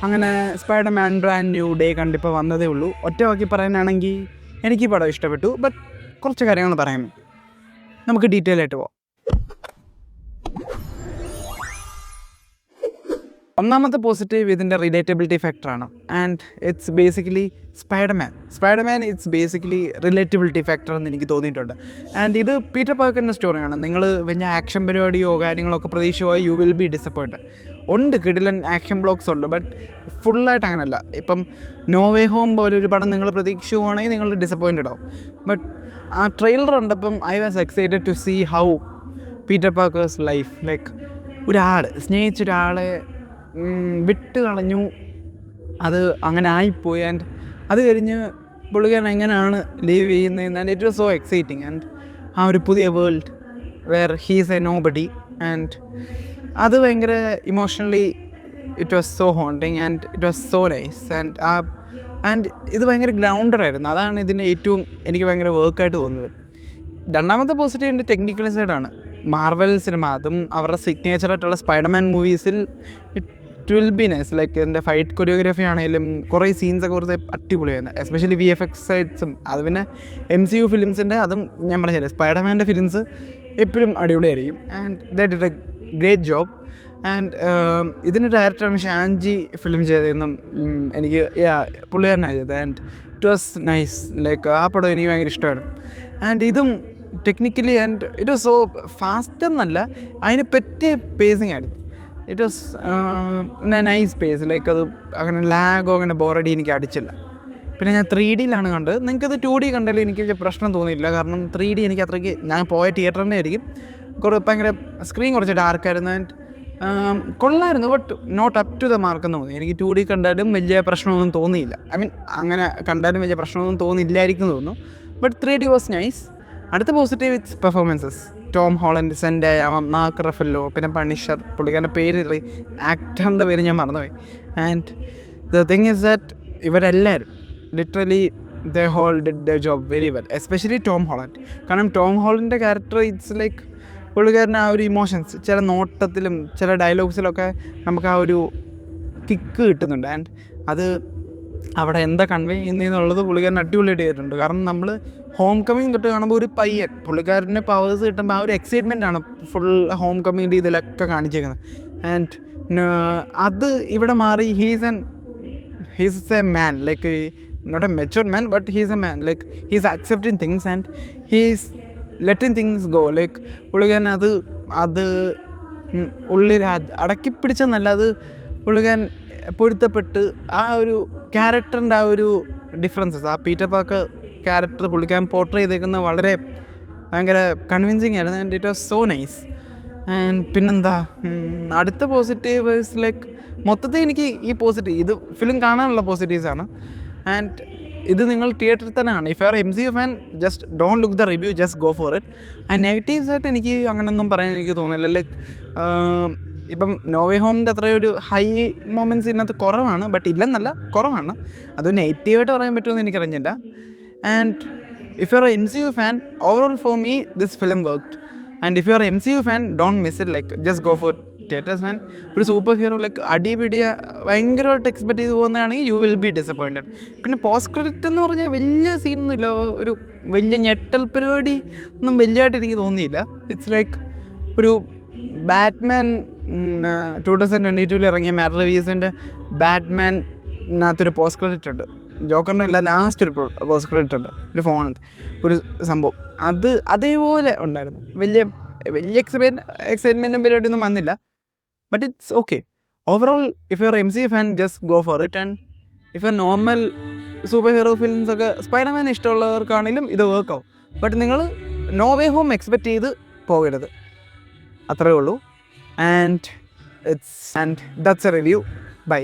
അങ്ങനെ Spiderman brand new day കണ്ടിപ്പോൾ വന്നതേ ഉള്ളൂ. ഒറ്റ വാക്കി പറയാനാണെങ്കിൽ എനിക്ക് ഈ പടം ഇഷ്ടപ്പെട്ടു. ബട്ട് കുറച്ച് കാര്യങ്ങൾ പറയാൻ നമുക്ക് ഡീറ്റെയിൽ ആയിട്ട് പോവാം. ഒന്നാമത്തെ പോസിറ്റീവ് ഇതിൻ്റെ റിലേറ്റബിലിറ്റി ഫാക്ടറാണ്. And it's basically Spider-Man it's basically relatability factor എന്ന് എനിക്ക് തോന്നിയിട്ടുണ്ട്. ആൻഡ് ഇത് പീറ്റർ പാർക്കറിൻ്റെ സ്റ്റോറിയാണ്. നിങ്ങൾ വലിയ ആക്ഷൻ പരിപാടിയോ കാര്യങ്ങളൊക്കെ പ്രതീക്ഷയോ യു വിൽ ബി ഡിസപ്പോയിൻറ്റഡ്. ഉണ്ട്, കിടിലൻ ആക്ഷൻ ബ്ലോക്സ് ഉണ്ട്, ബട്ട് ഫുള്ളായിട്ട് അങ്ങനെയല്ല. ഇപ്പം നോ വേ ഹോം പോലൊരു പടം നിങ്ങൾ പ്രതീക്ഷിക്കുവാണെങ്കിൽ നിങ്ങൾ ഡിസപ്പോയിൻറ്റഡ് ആവും. ബട്ട് ആ ട്രെയിലർ ഉണ്ടപ്പം I was excited to see how Peter Parker's life, like സ്നേഹിച്ചൊരാളെ വിട്ട് കളഞ്ഞു, അത് അങ്ങനെ ആയിപ്പോയി. ആൻഡ് അത് കഴിഞ്ഞ് പുള്ളിക്കാരൻ എങ്ങനെയാണ് ലീവ് ചെയ്യുന്നത്. And it was so exciting. And ആ ഒരു പുതിയ world where he's a nobody. And അത് ഭയങ്കര emotionally it was so haunting and it was so nice. And ഇത് ഭയങ്കര ഗ്രൗണ്ടഡ് ആയിരുന്നു. അതാണ് ഇതിൻ്റെ ഏറ്റവും എനിക്ക് ഭയങ്കര വർക്കായിട്ട് തോന്നുന്നത്. രണ്ടാമത്തെ പോസിറ്റീവിൻ്റെ ടെക്നിക്കൽ സൈഡാണ്. മാർവൽ സിനിമ, അതും അവരുടെ സിഗ്നേച്ചറായിട്ടുള്ള സ്പൈഡർമാൻ മൂവീസിൽ it will be nice. Like എൻ്റെ ഫൈറ്റ് കൊറിയോഗ്രാഫി ആണെങ്കിലും കുറേ സീൻസൊക്കെ കുറച്ച് അടിപൊളിയായിരുന്നു. എസ്പെഷ്യലി VFX സൈഡ്സും. അത് പിന്നെ MCU ഫിലിംസിൻ്റെ, അതും ഞാൻ പറഞ്ഞില്ലേ, സ്പൈഡർമാൻ്റെ ഫിലിംസ് എപ്പോഴും അടിപൊളിയായിരിക്കും. And they did A great job. And ഇതിൻ്റെ ഡയറക്ടറാണ് ഷാൻജി ഫിലിം ചെയ്തതെന്നും എനിക്ക് പുള്ളിക്കാരനാണ് ചെയ്തത്. And it was nice. Like ആ പടം എനിക്ക് ഭയങ്കര ഇഷ്ടമാണ്. ആൻഡ് ഇതും technically and it was so fast എന്നല്ല, അതിന് പറ്റിയ പേസിങ് ആയിരുന്നു. It was nice pace. Like അത് അങ്ങനെ ലാഗോ അങ്ങനെ ബോറടി എനിക്ക് അടിച്ചില്ല. പിന്നെ ഞാൻ 3Dയിലാണ് കണ്ടത്. നിങ്ങൾക്കത് 2D കണ്ടാലും എനിക്ക് പ്രശ്നം തോന്നിയില്ല. കാരണം 3D എനിക്ക് അത്രയ്ക്ക്, ഞാൻ പോയ തിയേറ്ററിൻ്റെ ആയിരിക്കും, ഭയങ്കര സ്ക്രീൻ കുറച്ച് ഡാർക്കായിരുന്നു. ആൻഡ് കൊള്ളായിരുന്നു, but not up to the മാർക്കെന്ന് തോന്നി. എനിക്ക് 2D കണ്ടാലും വലിയ പ്രശ്നമൊന്നും തോന്നിയില്ല. ഐ മീൻ അങ്ങനെ കണ്ടാലും വലിയ പ്രശ്നമൊന്നും തോന്നിയില്ലായിരിക്കും തോന്നുന്നു. But 3D was nice. അടുത്ത positive it's performances. Tom Holland, Zendaya, Mark Ruffalo, പിന്നെ പണിഷർ, പുള്ളിക്കാരൻ്റെ പേര്, ആക്ടറിൻ്റെ പേര് ഞാൻ മറന്നുപോയി. And the thing is that ഇവരെല്ലാവരും literally they whole did the job very well, especially Tom Holland. കാരണം ടോം ഹോളണ്ടിൻ്റെ ക്യാരക്ടർ ഇറ്റ്സ് ലൈക്ക് പുള്ളിക്കാരന് ആ ഒരു ഇമോഷൻസ് ചില നോട്ടത്തിലും ചില ഡയലോഗ്സിലൊക്കെ നമുക്ക് ആ ഒരു കിക്ക് കിട്ടുന്നുണ്ട്. ആൻഡ് അത് അവിടെ എന്താ കൺവേ ചെയ്യുന്നതെന്നുള്ളത് പുള്ളിക്കാരൻ അടിപൊളിയായിട്ട് ചെയ്തിട്ടുണ്ട്. കാരണം നമ്മൾ ഹോം കമ്മിങ് തൊട്ട് കാണുമ്പോൾ ഒരു പയ്യൻ, പുള്ളിക്കാരന് പവേഴ്സ് കിട്ടുമ്പോൾ ആ ഒരു എക്സൈറ്റ്മെൻറ്റാണ് ഫുൾ ഹോം കമ്മിങ് ഇതിലൊക്കെ കാണിച്ചേക്കുന്നത്. ആൻഡ് അത് ഇവിടെ മാറി he's a man, like not a matured man, but he's a man, like he's accepting things and he's letting things go. Like പുള്ളിക്കാരൻ അത് ഉള്ളിൽ അടക്കി പിടിച്ചെന്നല്ല, അത് പുള്ളിക്കാരൻ പൊരുത്തപ്പെട്ട് ആ ഒരു ക്യാരക്ടറിൻ്റെ ആ ഒരു ഡിഫറൻസസ്, ആ പീറ്റർ പാർക്കർ ക്യാരക്ടർ പുള്ളിക്കാരൻ പോർട്രേ ചെയ്തേക്കുന്നത് വളരെ ഭയങ്കര കൺവിൻസിങ് ആയിരുന്നു. And it was so nice. And പിന്നെന്താ അടുത്ത പോസിറ്റീവ് ലൈക്ക് മൊത്തത്തിൽ എനിക്ക് ഈ പോസിറ്റീവ്, ഇത് ഫിലിം കാണാനുള്ള പോസിറ്റീവ്സാണ്. ആൻഡ് ഇത് നിങ്ങൾ തിയേറ്ററിൽ തന്നെയാണ്. If you are MCU fan, just don't look the review, just go for it. And നെഗറ്റീവ്സായിട്ട് എനിക്ക് അങ്ങനെയൊന്നും പറയാൻ എനിക്ക് തോന്നില്ല. ലൈക്ക് ഇപ്പം നോ വേ ഹോമിൻ്റെ അത്രയൊരു ഹൈ മൊമെൻറ്റ്സ് ഇതിനകത്ത് കുറവാണ്, ബട്ട് ഇല്ലെന്നല്ല, കുറവാണ്. അത് നെഗറ്റീവായിട്ട് പറയാൻ പറ്റുമെന്ന് എനിക്കറിഞ്ഞില്ല. And if you are MCU fan, overall for me this film worked. And if you are MCU fan, don't miss it. Like just go for theatres. Fan ഒരു സൂപ്പർ ഹീറോ ലൈക്ക് അടിപിടിയ ഭയങ്കരമായിട്ട് expect ചെയ്ത് പോകുന്നതാണെങ്കിൽ you will be disappointed. പിന്നെ post credit എന്ന് പറഞ്ഞാൽ വലിയ സീനൊന്നുമില്ല, ഒരു വലിയ ഞെട്ടൽ പരിപാടി ഒന്നും വലിയതായിട്ട് എനിക്ക് തോന്നിയില്ല. ഇറ്റ്സ് ലൈക്ക് ഒരു ബാറ്റ്മാൻ 2022 ഇറങ്ങിയ മാറ്റ് റിവീസിൻ്റെ ബാറ്റ്മാനകത്തൊരു പോസ്റ്റ് ക്രെഡിറ്റ് ഉണ്ട്. ജോക്കറിൻ്റെ അല്ല, ലാസ്റ്റ് ഒരു പോസ്റ്റ് ക്രെഡിറ്റ് ഉണ്ട്, ഒരു ഫോണിൽ ഒരു സംഭവം. അത് അതേപോലെ ഉണ്ടായിരുന്നു. വലിയ എക്സൈറ്റ്മെൻറ്റും പരിപാടിയൊന്നും വന്നില്ല. But it's okay. Overall if you are MCU fan, just go for it. And if you are normal super hero ഫിലിംസൊക്കെ സ്പൈഡർമാൻ ഇഷ്ടമുള്ളവർക്കാണെങ്കിലും ഇത് വർക്കാവും. ബട്ട് നിങ്ങൾ നോ വേ ഹോം എക്സ്പെക്റ്റ് ചെയ്ത് പോകരുത്, അത്രയേ ഉള്ളൂ. And that's a review. By.